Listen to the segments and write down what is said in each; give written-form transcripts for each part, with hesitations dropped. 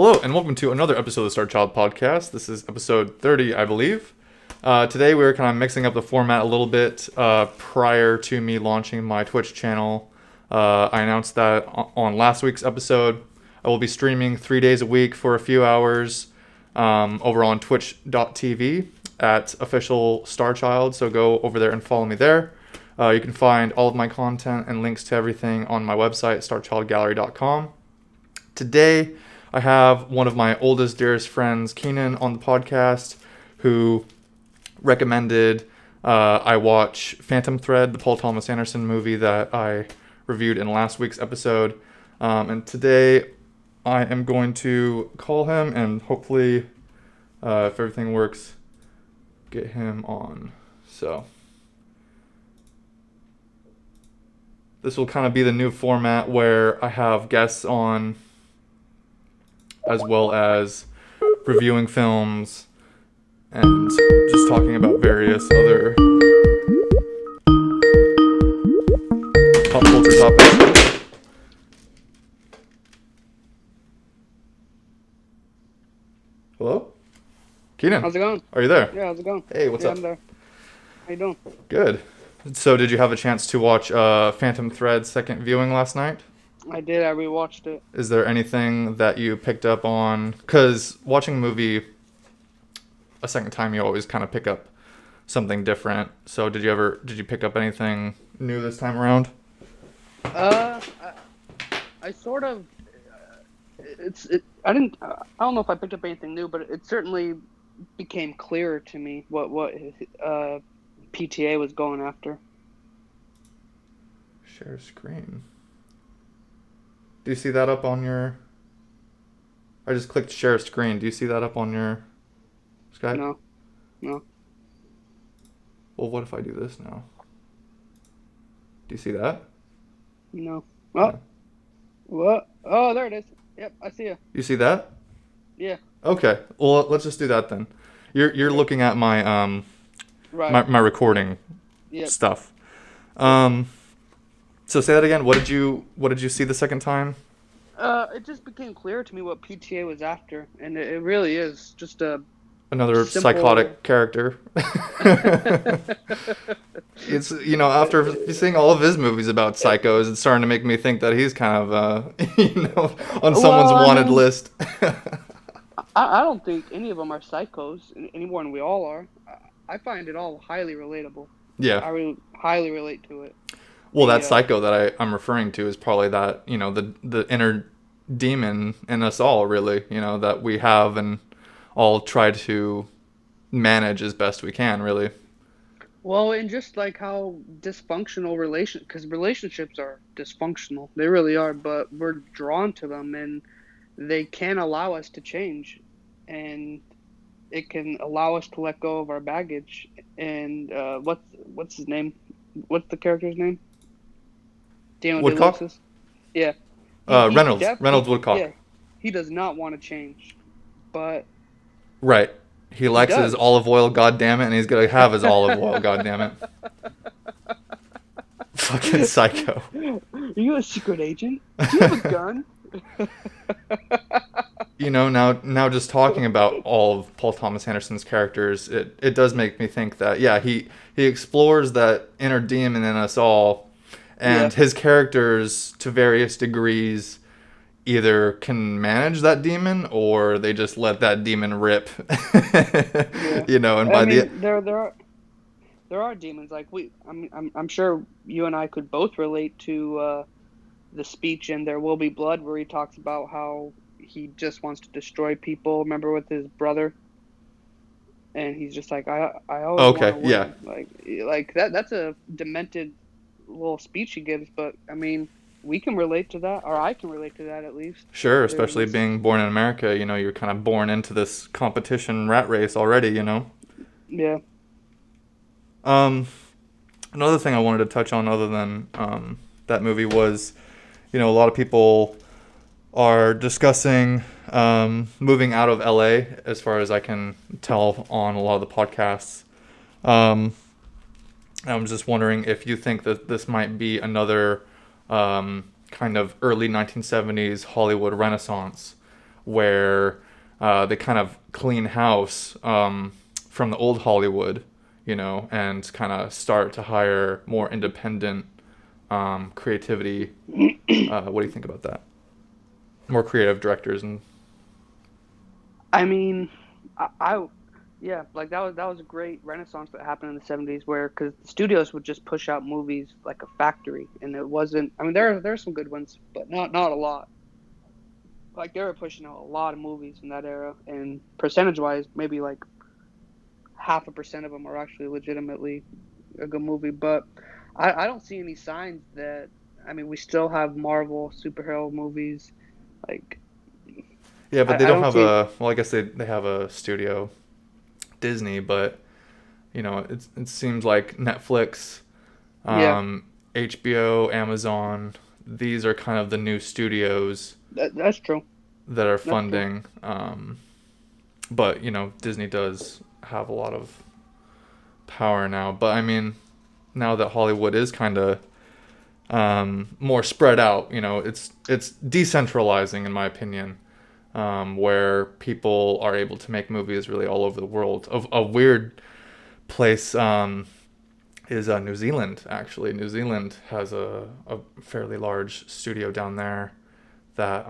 Hello, and welcome to another episode of the Starchild podcast. This is episode 30, I believe. Today we're kind of mixing up the format a little bit. Prior to me launching my Twitch channel, I announced that on last week's episode. I will be streaming 3 days a week for a few hours over on twitch.tv at official Starchild, so go over there and follow me there. You can find all of my content and links to everything on my website, starchildgallery.com. Today, I have one of my oldest, dearest friends, Keenan, on the podcast, who recommended I watch Phantom Thread, the Paul Thomas Anderson movie that I reviewed in last week's episode. And today, I am going to call him and hopefully, if everything works, get him on. So this will kind of be the new format where I have guests on as well as reviewing films and just talking about various other pop culture topics. Hello? Keenan? How's it going? Are you there? Yeah, how's it going? Hey, what's up? I'm there. How you doing? Good. So did you have a chance to watch Phantom Thread's second viewing last night? I did. I rewatched it. Is there anything that you picked up on? Because watching a movie a second time, you always kind of pick up something different. So did you pick up anything new this time around? I sort of. I didn't. I don't know if I picked up anything new, but it certainly became clearer to me what PTA was going after. Share screen. Do you see that up on your... I just clicked share screen. Do you see that up on your Skype? No. Well, what if I do this now? Do you see that? No. Oh. What? Oh, there it is. Yep, I see you. You see that? Yeah. Okay. Well, let's just do that then. You're looking at my Right. my recording Yep. stuff. So say that again. What did you see the second time? It just became clear to me what PTA was after, and it really is just a Another simple... psychotic character. It's, after seeing all of his movies about psychos, it's starting to make me think that he's kind of on someone's wanted list. I don't think any of them are psychos any more than we all are. I find it all highly relatable. Yeah. I highly relate to it. Well, that psycho that I'm referring to is probably that, the inner demon in us all, really, that we have and all try to manage as best we can, really. Well, and just like how dysfunctional because relationships are dysfunctional. They really are, but we're drawn to them, and they can allow us to change, and it can allow us to let go of our baggage. And what's his name? What's the character's name? Daniel Woodcock? Day-Lewis? Yeah. Reynolds Woodcock. Yeah. He does not want to change, but... Right. He likes his olive oil, goddammit, and he's going to have his olive oil, goddammit. Fucking psycho. Are you a secret agent? Do you have a gun? Now just talking about all of Paul Thomas Anderson's characters, it does make me think that, yeah, he explores that inner demon in us all, and his characters, to various degrees, either can manage that demon or they just let that demon rip. And there are demons like I'm sure you and I could both relate to the speech in There Will Be Blood, where he talks about how he just wants to destroy people. Remember, with his brother, and he's just like, I always want to win. Yeah, like that's a demented little speech he gives, but I mean, we can relate to that, or I can relate to that at least. Sure, especially being born in America, you're kind of born into this competition rat race already, Yeah. Another thing I wanted to touch on other than that movie was, a lot of people are discussing moving out of LA, as far as I can tell on a lot of the podcasts. I'm just wondering if you think that this might be another kind of early 1970s Hollywood renaissance where they kind of clean house from the old Hollywood, you know, and kind of start to hire more independent creativity. What do you think about that? More creative directors and I mean, I yeah, like that was a great renaissance that happened in the '70s, where because the studios would just push out movies like a factory, and it wasn't. I mean, there are some good ones, but not a lot. Like they were pushing out a lot of movies in that era, and percentage wise, maybe like 0.5% of them are actually legitimately a good movie. But I don't see any signs that. I mean, we still have Marvel superhero movies. Like yeah, but they I don't don't have see. a well, I guess they have a studio, Disney, but you know, it seems like Netflix, Yeah, HBO, Amazon, these are kind of the new studios that's true. that are That's true. funding. But you know, Disney does have a lot of power now. But I mean, now that Hollywood is kind of more spread out, you know, it's decentralizing in my opinion, where people are able to make movies really all over the world. A weird place is New Zealand. Actually, New Zealand has a fairly large studio down there that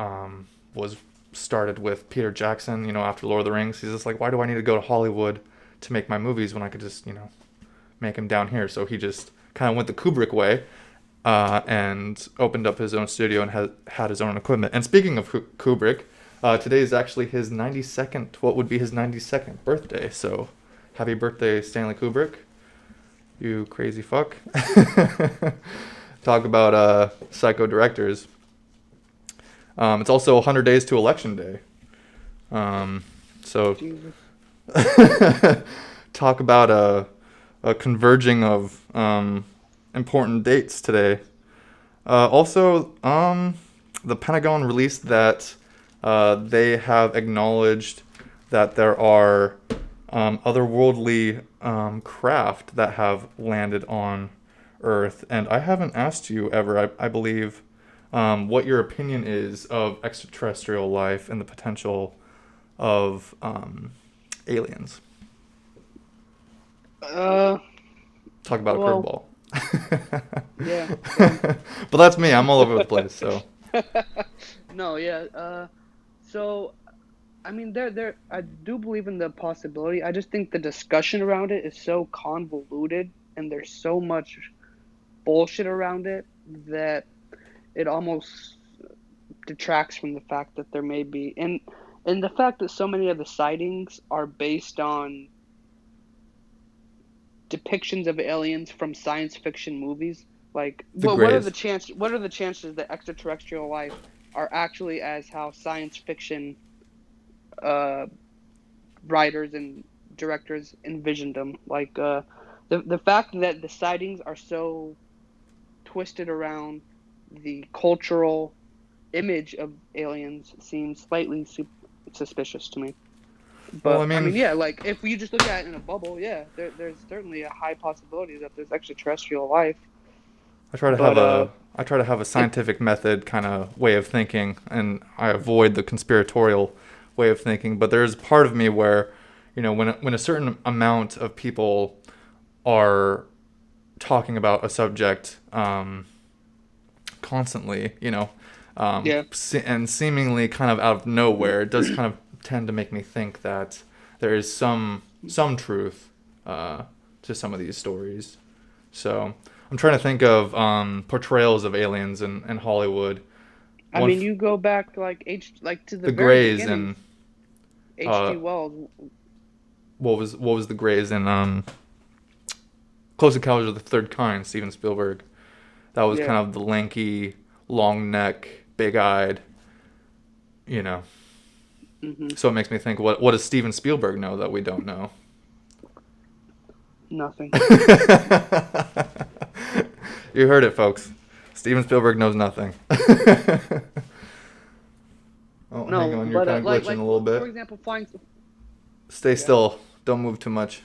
was started with Peter Jackson. You know, after Lord of the Rings, he's just like, why do I need to go to Hollywood to make my movies when I could just, you know, make them down here? So he just kind of went the Kubrick way and opened up his own studio and had his own equipment. And speaking of Kubrick, today is actually his 92nd, what would be his 92nd birthday. So happy birthday, Stanley Kubrick. You crazy fuck. Talk about psycho directors. It's also 100 days to election day. So Jesus. talk about a converging of important dates today. Also, the Pentagon released that they have acknowledged that there are otherworldly craft that have landed on Earth. And I haven't asked you ever, I believe, what your opinion is of extraterrestrial life and the potential of aliens. Uh, Talk about a well, curveball. yeah, same. But that's me. I'm all over the place. So No, yeah. So I mean, I do believe in the possibility. I just think the discussion around it is so convoluted, and there's so much bullshit around it that it almost detracts from the fact that there may be, and the fact that so many of the sightings are based on depictions of aliens from science fiction movies. Like, the what are the Greys. chance? What are the chances that extraterrestrial life are actually as how science fiction uh, writers and directors envisioned them? Like, the fact that the sightings are so twisted around the cultural image of aliens seems slightly suspicious to me. Well, But I I mean, mean, yeah, like if you just look at it in a bubble, yeah, there's certainly a high possibility that there's extraterrestrial life. I try to have But a it scientific method kind of way of thinking, and I avoid the conspiratorial way of thinking. But there's part of me where, you know, when a certain amount of people are talking about a subject constantly, you know, yeah, and seemingly kind of out of nowhere, it does kind of tend to make me think that there is some truth to some of these stories. So I'm trying to think of portrayals of aliens in Hollywood. I One, mean, you go back like to the the very Greys beginnings. and uh, H.G. Wells, what was the Greys in Close Encounters of the Third Kind, Steven Spielberg. That was yeah, kind of the lanky, long neck, big eyed, you know. hmm So it makes me think, what does Steven Spielberg know that we don't know? nothing. You heard it, folks. Steven Spielberg knows nothing. Oh, hang No, on, you're but kind of glitching a like little for bit. example, flying. Stay Yeah. still. Don't move too much.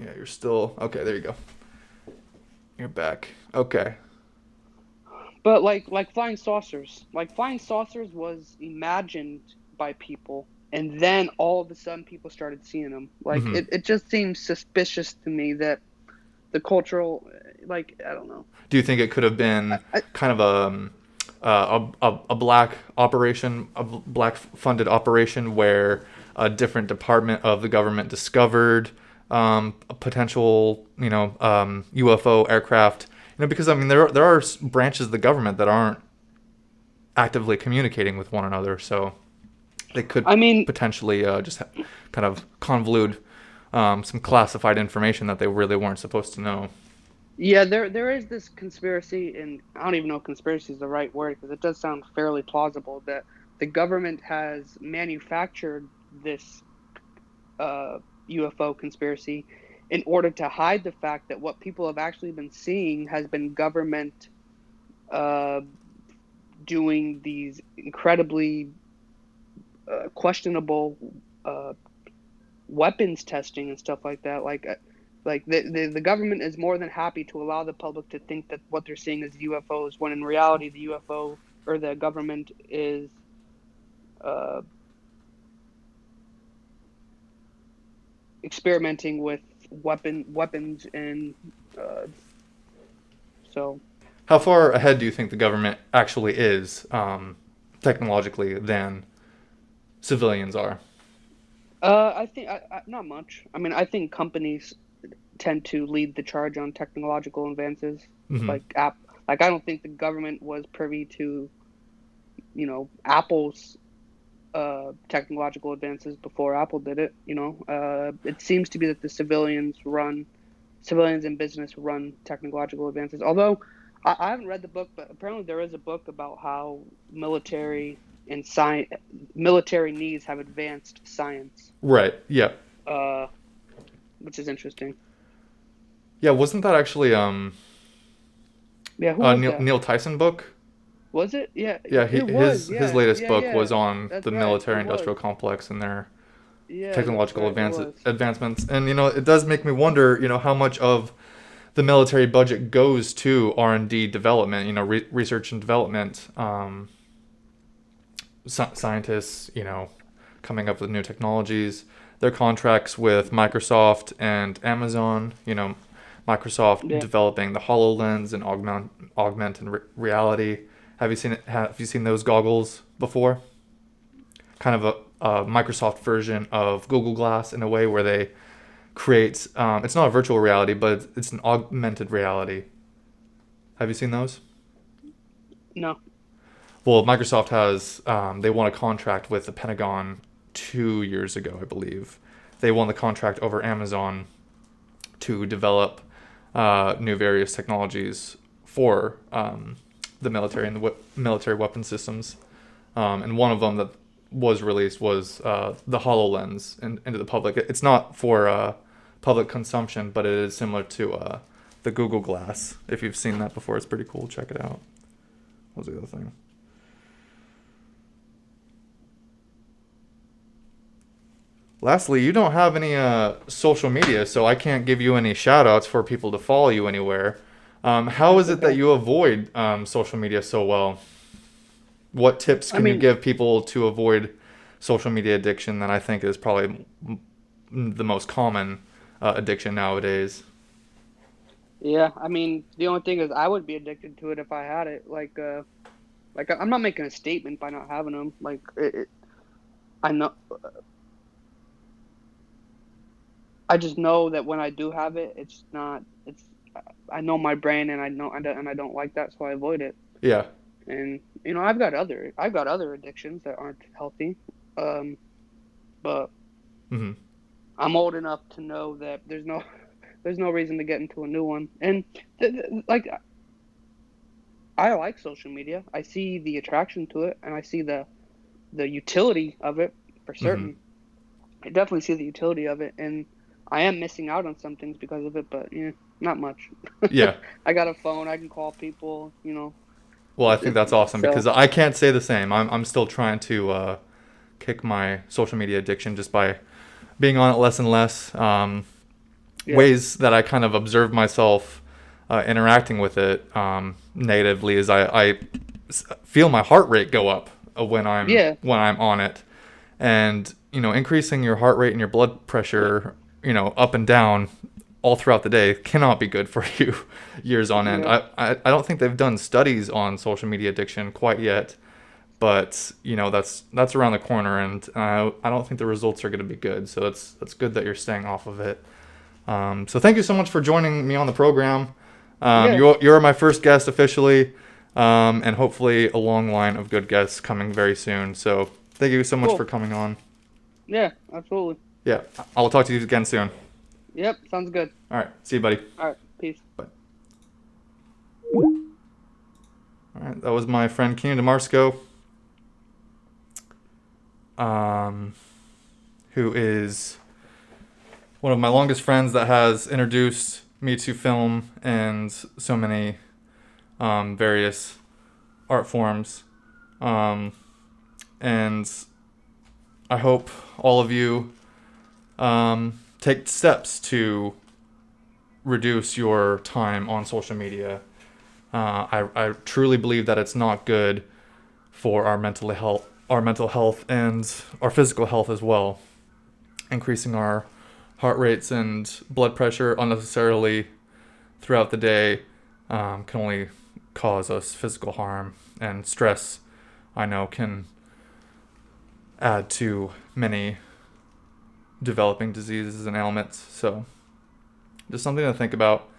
Yeah, you're still okay. There you go. You're back. Okay. But like flying saucers was imagined by people, and then all of a sudden people started seeing them. Like Hmm. it just seems suspicious to me that the cultural, like I don't know. Do you think it could have been I, kind of a black operation, a black funded operation where a different department of the government discovered a potential, UFO aircraft? Because I mean, there are branches of the government that aren't actively communicating with one another, so they could I mean, potentially kind of convolute some classified information that they really weren't supposed to know. yeah, there is this conspiracy, and I don't even know if conspiracy is the right word because it does sound fairly plausible that the government has manufactured this UFO conspiracy in order to hide the fact that what people have actually been seeing has been government uh, doing these incredibly questionable uh, weapons testing and stuff like that. Like the government is more than happy to allow the public to think that what they're seeing is UFOs, when in reality the UFO or the government is uh, experimenting with weapons and uh, so. How far ahead do you think the government actually is technologically than civilians are? I think not much. I mean, I think companies tend to lead the charge on technological advances. Hmm. Like like I don't think the government was privy to Apple's technological advances before Apple did it. It seems to be that the civilians in business run technological advances. Although I haven't read the book, but apparently there is a book about how and science military needs have advanced science, Right. Yeah. uh, which is interesting. Yeah. Wasn't that actually Yeah, who a was Neil, that? Neil Tyson book? Was it? Yeah, Yeah. it was. His Yeah, latest yeah, book yeah. was on That's the right. It military was. industrial complex and their Yeah, that's technological right. It was. advancements. And it does make me wonder, how much of the military budget goes to R&D development, research and development, scientists, coming up with new technologies. Their contracts with Microsoft and Amazon, Microsoft Yeah. developing the HoloLens and augmented reality. Have you seen those goggles before? Kind of a Microsoft version of Google Glass in a way where they create. It's not a virtual reality, but it's an augmented reality. Have you seen those? No. Well, Microsoft has they won a contract with the Pentagon 2 years ago, I believe. They won the contract over Amazon to develop new various technologies for the military and the military weapon systems. And one of them that was released was the HoloLens into the public. It's not for public consumption, but it is similar to the Google Glass. If you've seen that before, it's pretty cool. Check it out. What was the other thing? Lastly, you don't have any social media, so I can't give you any shout outs for people to follow you anywhere. How That's is it that okay. you avoid social media so well? What tips I can you mean, give people to avoid social media addiction that I think is probably the most common addiction nowadays? yeah. I mean, the only thing is, I would be addicted to it if I had it. Like I'm not making a statement by not having them. I know. I just know that when I do have it, it's not. It's. I know my brain, and I don't like that, so I avoid it. Yeah. And I've got other addictions that aren't healthy. Um, but Hmm. I'm old enough to know that there's no reason to get into a new one. And like I like social media. I see the attraction to it, and I see the utility of it for Hmm. certain. I definitely see the utility of it, and I am missing out on some things because of it, but yeah, not much. Yeah. I got a phone. I can call people. Well, I think that's awesome because So I can't say the same. I'm still trying to kick my social media addiction just by being on it less and less. yeah, Ways that I kind of observe myself interacting with it negatively is I feel my heart rate go up Yeah. when I'm on it, and increasing your heart rate and your blood pressure up and down all throughout the day cannot be good for you years on end. Yeah. I don't think they've done studies on social media addiction quite yet, but that's around the corner, and I don't think the results are going to be good. So that's good that you're staying off of it. So thank you so much for joining me on the program. Yeah. You're my first guest officially, and hopefully a long line of good guests coming very soon. So thank you so much for Cool. coming on. Yeah. Absolutely. Yeah, I'll talk to you again soon. Yep. Sounds good. All right, see you, buddy. All right. Peace. Bye. All right, that was my friend Keenan DeMarsco, who is one of my longest friends that has introduced me to film and so many various art forms. And I hope all of you take steps to reduce your time on social media. I truly believe that it's not good for our mental health and our physical health as well. Increasing our heart rates and blood pressure unnecessarily throughout the day can only cause us physical harm, and stress, I know, can add to many developing diseases and ailments. So just something to think about.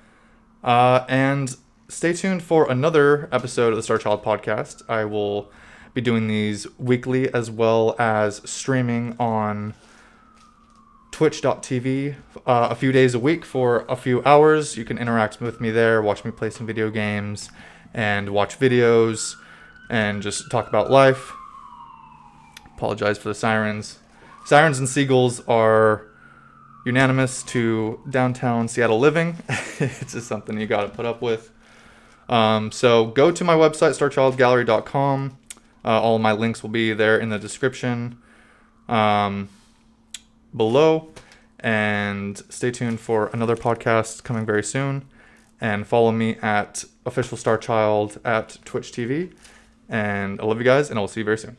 And stay tuned for another episode of the Starchild podcast. I will be doing these weekly as well as streaming on twitch.tv a few days a week for a few hours. You can interact with me there, watch me play some video games, and watch videos, and just talk about life. Apologize for the sirens. Sirens and seagulls are unanimous to downtown Seattle living. It's just something you got to put up with. So go to my website, starchildgallery.com. All of my links will be there in the description below. And stay tuned for another podcast coming very soon. And follow me at official Starchild at Twitch TV. And I love you guys, and I'll see you very soon.